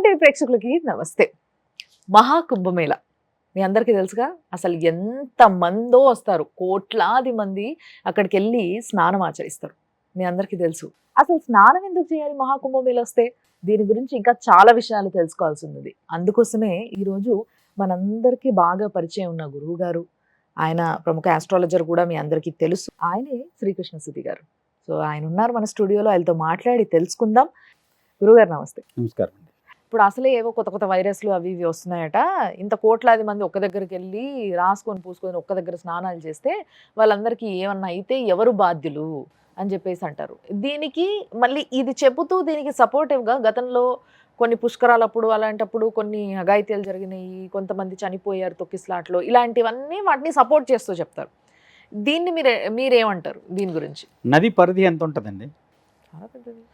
Suman TV ప్రేక్షకులకి నమస్తే. మహాకుంభమేళ మీ అందరికీ తెలుసుగా. అసలు ఎంత మందో వస్తారు, కోట్లాది మంది అక్కడికి వెళ్ళి స్నానం ఆచరిస్తారు. మీ అందరికీ తెలుసు. అసలు స్నానం ఎందుకు చేయాలి మహాకుంభమేళ వస్తే? దీని గురించి ఇంకా చాలా విషయాలు తెలుసుకోవాల్సి ఉంది. అందుకోసమే ఈరోజు మనందరికీ బాగా పరిచయం ఉన్న గురువు గారు, ఆయన ప్రముఖ ఆస్ట్రాలజర్ కూడా మీ అందరికీ తెలుసు. ఆయనే శ్రీకృష్ణ సుధి గారు. సో ఆయన ఉన్నారు మన స్టూడియోలో. ఆయనతో మాట్లాడి తెలుసుకుందాం. గురుగారు నమస్తే. నమస్కారం. ఇప్పుడు అసలే ఏవో కొత్త కొత్త వైరస్లు అవి ఇవి వస్తున్నాయట. ఇంత కోట్లాది మంది ఒక్క దగ్గరికి వెళ్ళి రాసుకొని పూసుకొని ఒక్క దగ్గర స్నానాలు చేస్తే వాళ్ళందరికీ ఏమన్నా అయితే ఎవరు బాధ్యులు అని చెప్పేసి అంటారు. దీనికి మళ్ళీ ఇది చెబుతూ దీనికి సపోర్టివ్గా గతంలో కొన్ని పుష్కరాలప్పుడు అలాంటప్పుడు కొన్ని అఘాయిత్యాలు జరిగినాయి, కొంతమంది చనిపోయారు తొక్కిస్లాట్లో, ఇలాంటివన్నీ వాటిని సపోర్ట్ చేస్తూ చెప్తారు. దీన్ని మీరేమంటారు దీని గురించి? నది పరిధి ఎంత ఉంటుందండి?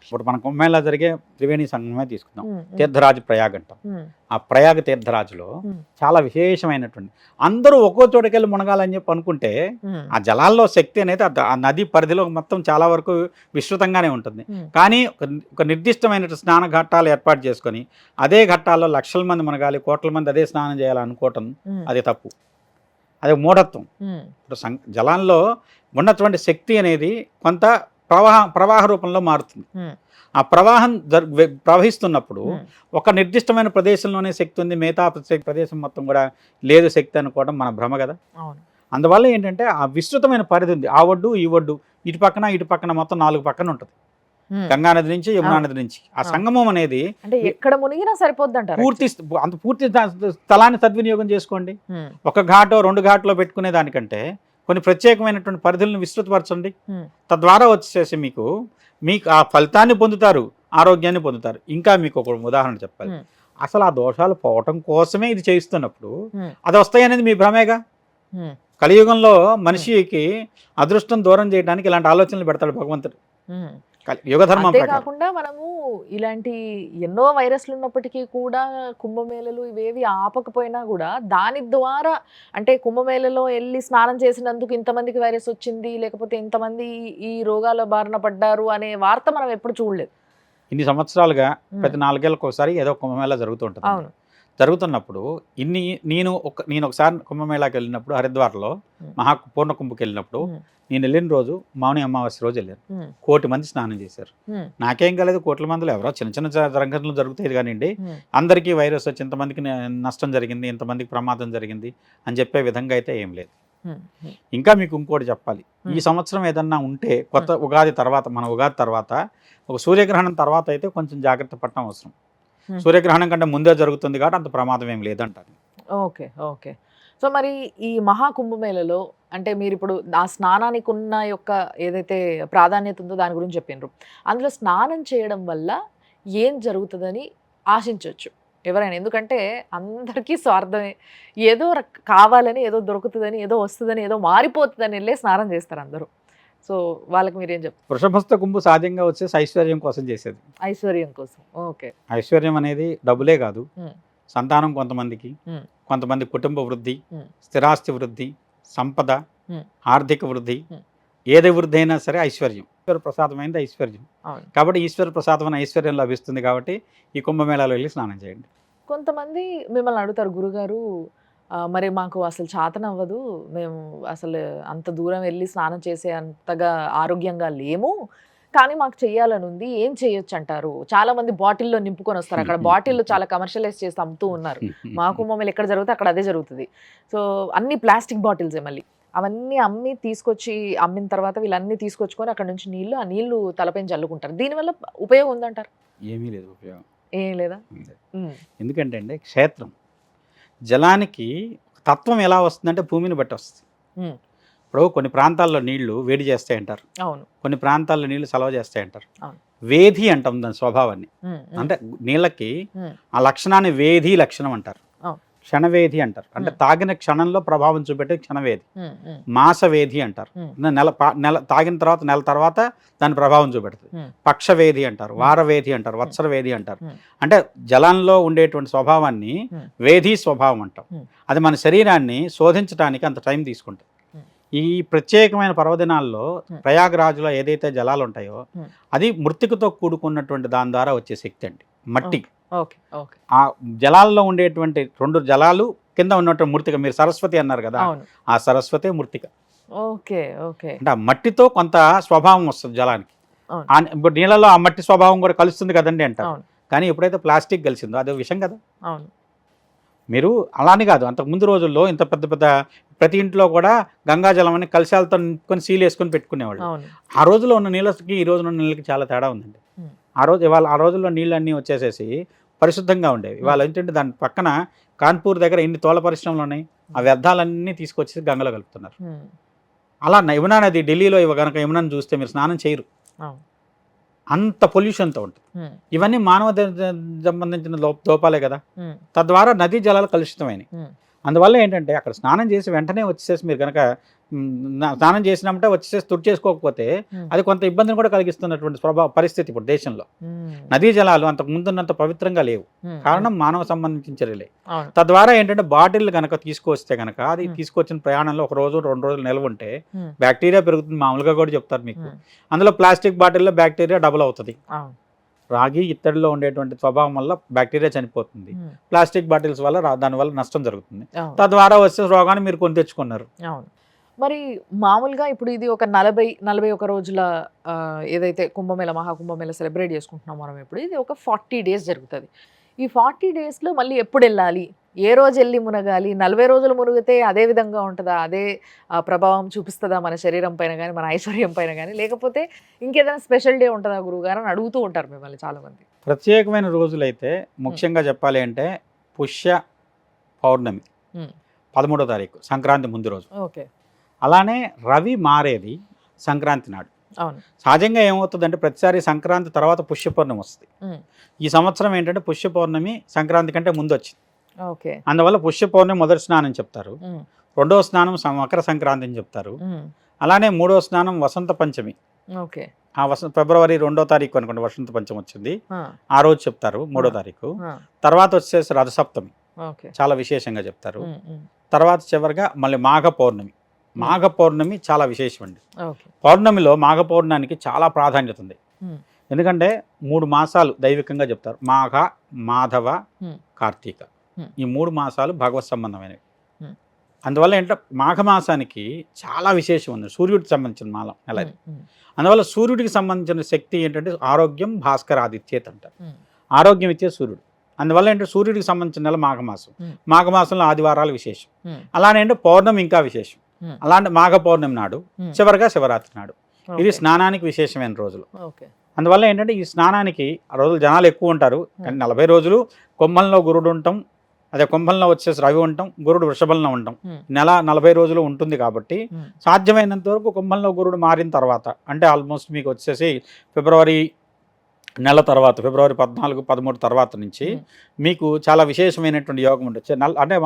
ఇప్పుడు మన కుంభమేళా జరిగే త్రివేణి సంగమే తీసుకుందాం. తీర్థరాజు ప్రయాగ్ అంటాం. ఆ ప్రయాగ తీర్థరాజులో చాలా విశేషమైనటువంటి, అందరూ ఒక్కో చోటుకెళ్ళి మునగాలని చెప్పి అనుకుంటే ఆ జలాల్లో శక్తి అనేది ఆ నది పరిధిలో మొత్తం చాలా వరకు విస్తృతంగానే ఉంటుంది. కానీ ఒక నిర్దిష్టమైన స్నాన ఘట్టాలు ఏర్పాటు చేసుకొని అదే ఘట్టాల్లో లక్షల మంది మునగాలి, కోట్ల మంది అదే స్నానం చేయాలనుకోవటం అది తప్పు. అది మూఢత్వం. ఇప్పుడు జలాల్లో ఉన్నటువంటి శక్తి అనేది కొంత ప్రవాహ రూపంలో మారుతుంది. ఆ ప్రవాహం ప్రవహిస్తున్నప్పుడు ఒక నిర్దిష్టమైన ప్రదేశంలోనే శక్తి ఉంది, మిగతా ప్రదేశం మొత్తం కూడా లేదు శక్తి అనుకోవడం మన భ్రమ కదా. అందువల్ల ఏంటంటే ఆ విస్తృతమైన పరిధి ఉంది. ఆ ఒడ్డు ఈ ఒడ్డు ఇటు పక్కన మొత్తం 4 పక్కన ఉంటుంది. గంగా నది నుంచి యమునా నది నుంచి ఆ సంగమం అనేది ఎక్కడ మునిగినా సరిపోద్ది. పూర్తి స్థలాన్ని సద్వినియోగం చేసుకోండి. ఒక ఘాటో 2 ఘాట్లో పెట్టుకునే దానికంటే కొన్ని ప్రత్యేకమైనటువంటి పరిధులను విస్తృతపరచండి. తద్వారా వచ్చేసి మీకు ఆ ఫలితాన్ని పొందుతారు, ఆరోగ్యాన్ని పొందుతారు. ఇంకా మీకు ఒక ఉదాహరణ చెప్పాలి. అసలు ఆ దోషాలు పోవటం కోసమే ఇది చేయిస్తున్నప్పుడు అది వస్తాయనేది మీ భ్రమేగా. కలియుగంలో మనిషికి అదృష్టం దూరం చేయడానికి ఇలాంటి ఆలోచనలు పెడతాడు భగవంతుడు. యుగధర్మం కాకుండా మనము ఇలాంటి ఎన్నో వైరస్లు ఉన్నప్పటికీ కూడా కుంభమేళలు ఇవేవి ఆపకపోయినా కూడా దాని ద్వారా అంటే కుంభమేళలో వెళ్ళి స్నానం చేసినందుకు ఇంతమందికి వైరస్ వచ్చింది, లేకపోతే ఇంతమంది ఈ రోగాల బారిన పడ్డారు అనే వార్త మనం ఎప్పుడు చూడలేదు. ఇన్ని సంవత్సరాలుగా ప్రతి 4 ఏళ్ళకి ఒకసారి ఏదో కుంభమేళ జరుగుతుంటుంది. అవును. జరుగుతున్నప్పుడు నేను ఒకసారి కుంభమేళాకి వెళ్ళినప్పుడు హరిద్వార్లో పూర్ణ కుంభకి వెళ్ళినప్పుడు నేను వెళ్ళిన రోజు మౌని అమావాస్య రోజు వెళ్ళాను. 1 కోటి మంది స్నానం చేశారు. నాకేం కాలేదు, కోట్ల మందిలో ఎవరో చిన్న చిన్న సంఘటనలు జరుగుతాయి కానివ్వండి, అందరికీ వైరస్ వచ్చి ఇంతమందికి నష్టం జరిగింది, ఇంతమందికి ప్రమాదం జరిగింది అని చెప్పే విధంగా అయితే ఏం లేదు. ఇంకా మీకు ఇంకోటి చెప్పాలి. ఈ సంవత్సరం ఏదన్నా ఉంటే కొత్త ఉగాది తర్వాత, మన ఉగాది తర్వాత ఒక సూర్యగ్రహణం తర్వాత అయితే కొంచెం జాగ్రత్త పడటం అవసరం. సూర్యగ్రహణం కంటే ముందే జరుగుతుంది కాబట్టి అంత ప్రమాదం ఏం లేదంటారు. Okay okay. సో మరి ఈ మహాకుంభమేళలో అంటే మీరు ఇప్పుడు ఆ స్నానానికి ఉన్న యొక్క ఏదైతే ప్రాధాన్యత ఉందో దాని గురించి చెప్పినారు. అందులో స్నానం చేయడం వల్ల ఏం జరుగుతుందని ఆశించవచ్చు ఎవరైనా? ఎందుకంటే అందరికీ స్వార్థమే. ఏదో కావాలని, ఏదో దొరుకుతుందని, ఏదో వస్తుందని, ఏదో మారిపోతుందని వెళ్ళే స్నానం చేస్తారు అందరూ. సో వాళ్ళకి మీరేం చెప్తారు? వృషభస్థ కుంభు సాధ్యంగా వచ్చేసి ఐశ్వర్యం కోసం చేసేది. ఐశ్వర్యం కోసం. ఓకే. ఐశ్వర్యం అనేది డబ్బులే కాదు, సంతానం కొంతమందికి, కొంతమంది కుటుంబ వృద్ధి, స్థిరాస్తి వృద్ధి, సంపద, ఆర్థిక వృద్ధి, ఏది వృద్ధి అయినా సరే ఐశ్వర్యం. ఈశ్వర ప్రసాదమైంది ఐశ్వర్యం. కాబట్టి ఈశ్వర ప్రసాదమైన ఐశ్వర్యం లభిస్తుంది. కాబట్టి ఈ కుంభమేళాలో వెళ్ళి స్నానం చేయండి. కొంతమంది మిమ్మల్ని అడుగుతారు, గురుగారు మరి మాకు అసలు చాతనవ్వదు, మేము అసలు అంత దూరం వెళ్ళి స్నానం చేసే అంతగా ఆరోగ్యంగా లేము, కానీ మాకు చెయ్యాలని ఉంది, ఏం చేయొచ్చు అంటారు? చాలా మంది బాటిల్లో నింపుకొని వస్తారు. అక్కడ బాటిల్లో చాలా కమర్షియలైజ్ చేసి అమ్ముతూ ఉన్నారు. మా కుంభమేళ ఎక్కడ జరుగుతుంది అక్కడ అదే జరుగుతుంది. సో అన్ని ప్లాస్టిక్ బాటిల్సే, మళ్ళీ అవన్నీ అమ్మి తీసుకొచ్చి అమ్మిన తర్వాత వీళ్ళన్నీ తీసుకొచ్చుకొని అక్కడ నుంచి ఆ నీళ్లు తలపైన చల్లుకుంటారు. దీనివల్ల ఉపయోగం ఉందంటారు? ఏమీ లేదు ఉపయోగం. ఏం లేదా? ఎందుకంటే అండి క్షేత్రం జలానికి తత్వం ఎలా వస్తుందంటే భూమిని బట్టి వస్తుంది. ఇప్పుడు కొన్ని ప్రాంతాల్లో నీళ్లు వేడి చేస్తాయంటారు, కొన్ని ప్రాంతాల్లో నీళ్లు చలవ చేస్తాయంటారు. వేధి అంటాం దాని స్వభావాన్ని. అంటే నీళ్ళకి ఆ లక్షణాన్ని వేధి లక్షణం అంటారు, క్షణవేధి అంటారు. అంటే తాగిన క్షణంలో ప్రభావం చూపెట్టే క్షణవేధి. మాసవేధి అంటారు, తాగిన తర్వాత నెల తర్వాత దాని ప్రభావం చూపెడుతుంది. పక్షవేధి అంటారు, వారవేధి అంటారు, వత్సరవేధి అంటారు. అంటే జలంలో ఉండేటువంటి స్వభావాన్ని వేధి స్వభావం అంటాం. అది మన శరీరాన్ని శోధించడానికి అంత టైం తీసుకుంటుంది. ఈ ప్రత్యేకమైన పర్వదినాల్లో ప్రయాగరాజులో ఏదైతే జలాలు ఉంటాయో అది మృత్తికతో కూడుకున్నటువంటి దాని ద్వారా వచ్చే శక్తి అండి. మట్టి ఓకే ఓకే ఆ జలాల్లో ఉండేటువంటి 2 జలాలు కింద ఉన్నటువంటి మృతిక, మీరు సరస్వతి అన్నారు కదా, అవును ఆ సరస్వతి మృతిక. ఓకే ఓకే అంటే ఆ మట్టితో కొంత స్వభావం వస్తుంది జలానికి. అవును ఇప్పుడు నీళ్ళలో ఆ మట్టి స్వభావం కూడా కలుస్తుంది కదండి అంటారు. అవును కానీ ఎప్పుడైతే ప్లాస్టిక్ కలిసిందో అది విషం కదా. అవును మీరు అలానే కాదు, అంతకు ముందు రోజుల్లో ఇంత పెద్ద పెద్ద ప్రతి ఇంట్లో కూడా గంగాజలం అని కలశాలతో నింపుకొని సీల్ వేసుకొని పెట్టుకునేవాళ్ళు. అవును ఆ రోజులో ఉన్న నీళ్ళకి ఈ రోజున ఉన్న నీళ్ళకి చాలా తేడా ఉందండి. ఉమ్, ఆ రోజుల్లో నీళ్ళన్నీ వచ్చేసేసి పరిశుద్ధంగా ఉండేవి. ఇవాళ ఏంటంటే దాని పక్కన కాన్పూర్ దగ్గర ఎన్ని తోల పరిశ్రమలు ఉన్నాయి, ఆ వ్యర్థాలన్నీ తీసుకొచ్చి గంగలో కలుపుతున్నారు. ఉమ్, అలా యమునా నది ఢిల్లీలో కనుక యమునాను చూస్తే మీరు స్నానం చేయరు, అవును అంత పొల్యూషన్తో ఉంటుంది. ఉమ్, ఇవన్నీ మానవ సంబంధించిన దోపాలే కదా. ఉమ్, తద్వారా నదీ జలాలు కలుషితమైనవి. ఉమ్, అందువల్ల ఏంటంటే అక్కడ స్నానం చేసి వెంటనే వచ్చేసి మీరు కనుక స్నానం చేసినప్పుడే వచ్చేసి తుడి చేసుకోకపోతే ఉమ్, అది కొంత ఇబ్బందిని కూడా కలిగిస్తున్నటువంటి పరిస్థితి ఇప్పుడు దేశంలో. ఉమ్, నదీ జలాలు అంతకు ముందున్నంత పవిత్రంగా లేవు. ఉమ్, కారణం మానవ సంబంధించిన చర్యలే. అవును తద్వారా ఏంటంటే బాటిల్ కనుక తీసుకొస్తే కనుక అది ఉమ్, తీసుకొచ్చిన ప్రయాణంలో 1 రోజు 2 రోజులు నిల్వ ఉంటే ఉమ్, బ్యాక్టీరియా పెరుగుతుంది, మామూలుగా కూడా చెప్తారు మీకు. ఉమ్, అందులో ప్లాస్టిక్ బాటిల్లో బ్యాక్టీరియా డబుల్ అవుతుంది. అవును రాగి ఇత్తడిలో ఉండేటువంటి స్వభావం వల్ల బ్యాక్టీరియా చనిపోతుంది, ఉమ్, ప్లాస్టిక్ బాటిల్స్ వల్ల దానివల్ల నష్టం జరుగుతుంది. అవును తద్వారా వచ్చే రోగాన్ని మీరు కొని తెచ్చుకున్నారు. అవును మరి మామూలుగా ఇప్పుడు ఇది ఒక 41 రోజుల ఏదైతే కుంభమేళ మహాకుంభమేళ సెలబ్రేట్ చేసుకుంటున్నాం మనం, ఇప్పుడు ఇది ఒక 40 డేస్ జరుగుతుంది. ఈ 40 డేస్లో మళ్ళీ ఎప్పుడు వెళ్ళాలి, ఏ రోజు వెళ్ళి మునగాలి, 40 రోజులు మునిగితే అదే విధంగా ఉంటుందా, అదే ప్రభావం చూపిస్తుందా మన శరీరం పైన కానీ మన ఐశ్వర్యం పైన కానీ, లేకపోతే ఇంకేదైనా స్పెషల్ డే ఉంటుందా గురువుగారు అని అడుగుతూ ఉంటారు మిమ్మల్ని చాలామంది. ప్రత్యేకమైన రోజులైతే ముఖ్యంగా చెప్పాలి అంటే పుష్య పౌర్ణమి 13వ తారీఖు, సంక్రాంతి ముందు రోజు. ఓకే అలానే రవి మారేది సంక్రాంతి నాడు. అవును సహజంగా ఏమవుతుందంటే ప్రతిసారి సంక్రాంతి తర్వాత పుష్య పౌర్ణమి వస్తుంది. ఉమ్, ఈ సంవత్సరం ఏంటంటే పుష్య పౌర్ణమి సంక్రాంతి కంటే ముందు వచ్చింది. ఓకే అందువల్ల పుష్య పౌర్ణమి మొదటి స్నానం చెప్తారు, ఉమ్, రెండవ స్నానం మకర సంక్రాంతి అని చెప్తారు. ఉమ్, అలానే మూడవ స్నానం వసంత పంచమి. ఓకే ఆ ఫిబ్రవరి 2వ తారీఖు అనుకోండి వసంత పంచమి వచ్చింది, ఆ, ఆ రోజు చెప్తారు 3వ తారీఖు. ఆ, తర్వాత వచ్చేసి రథసప్తమి, ఓకే చాలా విశేషంగా చెప్తారు. ఉమ్, ఉమ్, తర్వాత చివరిగా మళ్ళీ మాఘ పౌర్ణమి. మాఘ పౌర్ణమి చాలా విశేషం అండి. ఓకే పౌర్ణమిలో మాఘ పౌర్ణానికి చాలా ప్రాధాన్యత ఉంది. ఉమ్, ఎందుకంటే 3 మాసాలు దైవికంగా చెప్తారు, మాఘ, మాధవ, ఉమ్, కార్తీక. ఉమ్, ఈ 3 మాసాలు భగవత్ సంబంధమైనవి. ఉమ్, అందువల్ల ఏంటంటే మాఘమాసానికి చాలా విశేషం ఉంది, సూర్యుడికి సంబంధించిన నెల ఇది. ఉమ్, అందువల్ల సూర్యుడికి సంబంధించిన శక్తి ఏంటంటే ఆరోగ్యం భాస్కర్ ఆదిత్యేత్ అంటారు, ఉమ్, ఆరోగ్యం ఇచ్చే సూర్యుడు. అందువల్ల ఏంటంటే సూర్యుడికి సంబంధించిన నెల మాఘమాసం. మాఘమాసంలో ఆదివారాలు విశేషం. అలానే అంటే పౌర్ణమి ఇంకా విశేషం. అలాంటి మాఘ పౌర్ణమి నాడు, చివరిగా శివరాత్రి నాడు. ఇది స్నానానికి విశేషమైన రోజులు. అందువల్ల ఏంటంటే ఈ స్నానానికి ఆ రోజులు జనాలు ఎక్కువ ఉంటారు, కానీ 40 రోజులు కుంభంలో గురుడు ఉండటం, అదే కుంభంలో వచ్చేసి రవి ఉండటం, గురుడు వృషభంలో ఉండటం, నెల 40 రోజులు ఉంటుంది. కాబట్టి సాధ్యమైనంత వరకు కుంభంలో గురుడు మారిన తర్వాత, అంటే ఆల్మోస్ట్ మీకు వచ్చేసి ఫిబ్రవరి నెల తర్వాత, ఫిబ్రవరి 14, 13 తర్వాత నుంచి మీకు చాలా విశేషమైనటువంటి యోగం ఉండొచ్చు. అంటే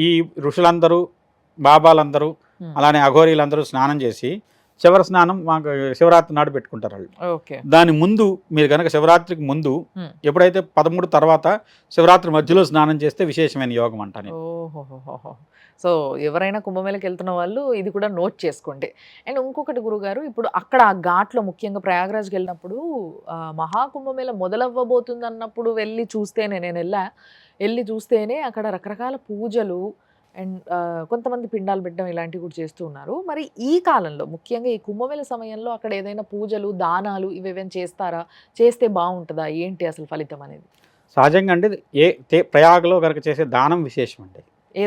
ఈ ఋషులందరూ, బాబాలందరూ, అలానే అఘోరీలందరూ స్నానం చేసి చివరి స్నానం మాకు శివరాత్రి నాడు పెట్టుకుంటారు వాళ్ళు. దాని ముందు మీరు కనుక శివరాత్రికి ముందు ఎప్పుడైతే 13 తర్వాత శివరాత్రి మధ్యలో స్నానం చేస్తే విశేషమైన యోగం అంటాను. సో ఎవరైనా కుంభమేళకి వెళ్తున్న వాళ్ళు ఇది కూడా నోట్ చేసుకోండి. అండ్ ఇంకొకటి గురుగారు, ఇప్పుడు అక్కడ ఆ ఘాట్లో ముఖ్యంగా ప్రయాగరాజ్కి వెళ్ళినప్పుడు మహాకుంభమేళ మొదలవ్వబోతుంది అన్నప్పుడు వెళ్ళి చూస్తేనే, నేను వెళ్ళి చూస్తేనే అక్కడ రకరకాల పూజలు అండ్ కొంతమంది పిండాలు పెట్టడం ఇలాంటివి కూడా చేస్తూ ఉన్నారు. మరి ఈ కాలంలో ముఖ్యంగా ఈ కుంభమేళ సమయంలో అక్కడ ఏదైనా పూజలు, దానాలు ఇవేమైనా చేస్తారా, చేస్తే బాగుంటుందా, ఏంటి అసలు ఫలితం అనేది? సహజంగా అంటే ప్రయాగలో కనుక చేసే దానం విశేషం అండి. ఏ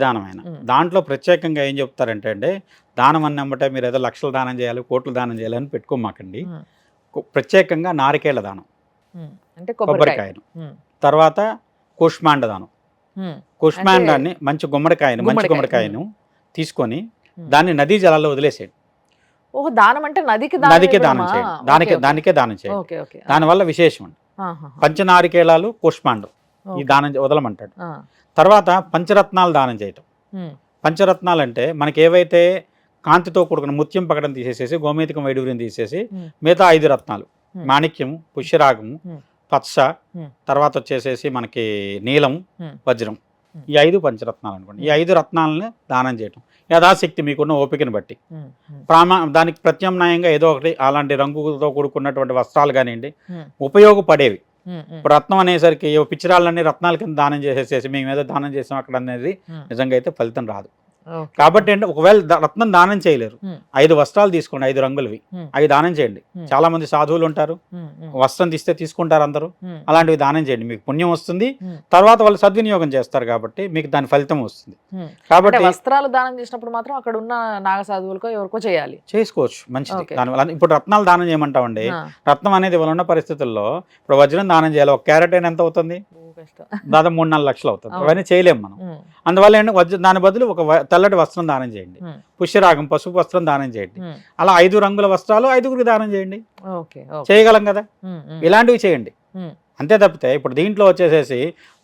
దానమైనా దాంట్లో ప్రత్యేకంగా ఏం చెప్తారంటే అండి, దానం అన్నమాట మీరు ఏదో లక్షలు దానం చేయాలి, కోట్లు దానం చేయాలి అని పెట్టుకోమాకండి. ప్రత్యేకంగా నారికేళ్ల దానం, అంటే కొబ్బరికాయను, తర్వాత కుష్మాండ దానం. కుష్మాండాన్ని మంచి గుమ్మడికాయను తీసుకొని దాన్ని నదీ జలాల్లో వదిలేసేయండి. దానం అంటే నదికి దానం చేయండి, దానికే దానం చేయండి. దానివల్ల విశేషం అండి. పంచనారికేళాలు, కుష్మాండం ఈ దానం వదలమంటాడు. తర్వాత పంచరత్నాలు దానం చేయటం. పంచరత్నాలు అంటే మనకి ఏవైతే కాంతితో కూడుకున్న ముత్యం పగడం తీసేసేసి, గోమేతికం వైడూర్యం తీసేసి మిగతా 5 రత్నాలు, మాణిక్యము, పుష్యరాగము, పచ్చ, తర్వాత వచ్చేసేసి మనకి నీలం, వజ్రం, ఈ 5 పంచరత్నాలు అనుకోండి. ఈ 5 రత్నాలని దానం చేయటం. యథాశక్తి మీకున్న ఓపికను బట్టి దానికి ప్రత్యామ్నాయంగా ఏదో ఒకటి అలాంటి రంగుతో కూడుకున్నటువంటి వస్త్రాలు కానివ్వండి ఉపయోగపడేవి. ఇప్పుడు రత్నం అనేసరికి పిచ్చిరాళ్ళని రత్నాల కింద దానం చేసేసేసి మేము ఏదో దానం చేసాం అక్కడ అనేది నిజంగా అయితే ఫలితం రాదు. కాబట్టి ఏంటి, ఒకవేళ రత్నం దానం చేయలేరు, 5 వస్త్రాలు తీసుకోండి, 5 రంగులవి, అవి దానం చేయండి. చాలా మంది సాధువులు ఉంటారు, వస్త్రం తీస్తే తీసుకుంటారు అందరూ, అలాంటివి దానం చేయండి, మీకు పుణ్యం వస్తుంది. తర్వాత వాళ్ళు సద్వినియోగం చేస్తారు కాబట్టి మీకు దాని ఫలితం వస్తుంది. కాబట్టి వస్త్రాలు దానం చేసినప్పుడు మాత్రం అక్కడ ఉన్న నాగ సాధువులకో ఎవరికో చేయాలి, చేసుకోవచ్చు, మంచిది. దానివల్ల ఇప్పుడు రత్నాలు దానం చేయమంటామండి. రత్నం అనేది వాళ్ళ ఉన్న పరిస్థితుల్లో ఇప్పుడు వజ్రం దానం చేయాలి, 1 క్యారెట్ అయినా ఎంత అవుతుంది, దాదాపు 3-4 లక్షలు అవుతుంది. అవన్నీ చేయలేము మనం. అందువల్ల ఏంటి, దాని బదులు ఒక తెల్లటి వస్త్రం దానం చేయండి, పుష్యరాగం పసుపు వస్త్రం దానం చేయండి, అలా 5 రంగుల వస్త్రాలు 5గురికి దానం చేయండి, చేయగలం కదా, ఇలాంటివి చేయండి. అంతే తప్పితే ఇప్పుడు దీంట్లో వచ్చేసేసి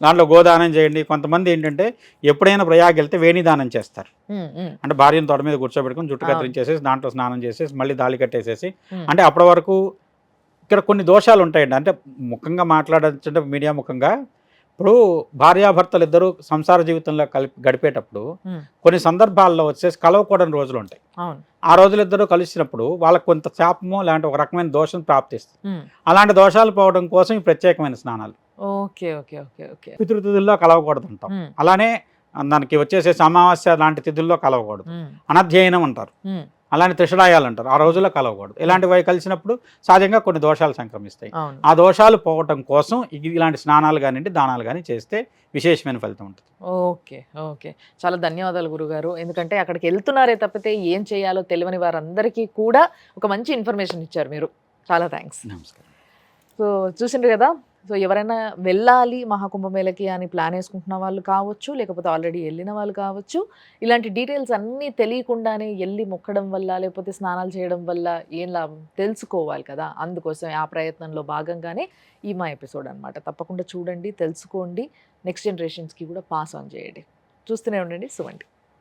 దాంట్లో గోదానం చేయండి. కొంతమంది ఏంటంటే ఎప్పుడైనా ప్రయాగ వెళ్తే వేణి దానం చేస్తారు, అంటే భార్యను తోట మీద కూర్చోబెట్టుకుని జుట్టు కత్తిరించేసేసి దాంట్లో స్నానం చేసేసి మళ్ళీ తాళి కట్టేసేసి, అంటే అప్పటి వరకు ఇక్కడ కొన్ని దోషాలు ఉంటాయండి. అంటే ముఖంగా మాట్లాడాలంటే మీడియా ముఖంగా ఇప్పుడు భార్యాభర్తలు ఇద్దరు సంసార జీవితంలో గడిపేటప్పుడు కొన్ని సందర్భాల్లో వచ్చేసి కలవకూడని రోజులు ఉంటాయి. ఆ రోజులు ఇద్దరు కలిసినప్పుడు వాళ్ళకు కొంత శాపమో లాంటి ఒక రకమైన దోషం ప్రాప్తిస్తుంది. అలాంటి దోషాలు పోవడం కోసం ఈ ప్రత్యేకమైన స్నానాలు. పితృతిథుల్లో కలవకూడదు అంటాం. అలానే దానికి వచ్చేసేసి అమావాస్య లాంటి తిథుల్లో కలవకూడదు, అనధ్యయనం అంటారు, అలాంటి త్రిషడాయాలు అంటారు, ఆ రోజుల్లో కలవకూడదు. ఇలాంటివి కలిసినప్పుడు సహజంగా కొన్ని దోషాలు సంక్రమిస్తాయి. ఆ దోషాలు పోవటం కోసం ఇలాంటి స్నానాలు కానివ్వండి దానాలు కానీ చేస్తే విశేషమైన ఫలితం ఉంటుంది. ఓకే, చాలా ధన్యవాదాలు గురుగారు. ఎందుకంటే అక్కడికి వెళ్తున్నారే తప్పితే ఏం చేయాలో తెలియని వారందరికీ కూడా ఒక మంచి ఇన్ఫర్మేషన్ ఇచ్చారు మీరు. చాలా థ్యాంక్స్. నమస్కారం. సో చూసిండ్రు కదా, సో ఎవరైనా వెళ్ళాలి మహాకుంభమేళకి అని ప్లాన్ వేసుకుంటున్న వాళ్ళు కావచ్చు, లేకపోతే ఆల్రెడీ వెళ్ళిన వాళ్ళు కావచ్చు, ఇలాంటి డీటెయిల్స్ అన్నీ తెలియకుండానే వెళ్ళి మొక్కడం వల్ల లేకపోతే స్నానాలు చేయడం వల్ల ఏం లాభం తెలుసుకోవాలి కదా, అందుకోసం ఆ ప్రయత్నంలో భాగంగానే ఈ మా ఎపిసోడ్ అనమాట. తప్పకుండా చూడండి, తెలుసుకోండి, నెక్స్ట్ జనరేషన్స్కి కూడా పాస్ ఆన్ చేయండి. చూస్తూనే ఉండండి సుమన్ టీవీ.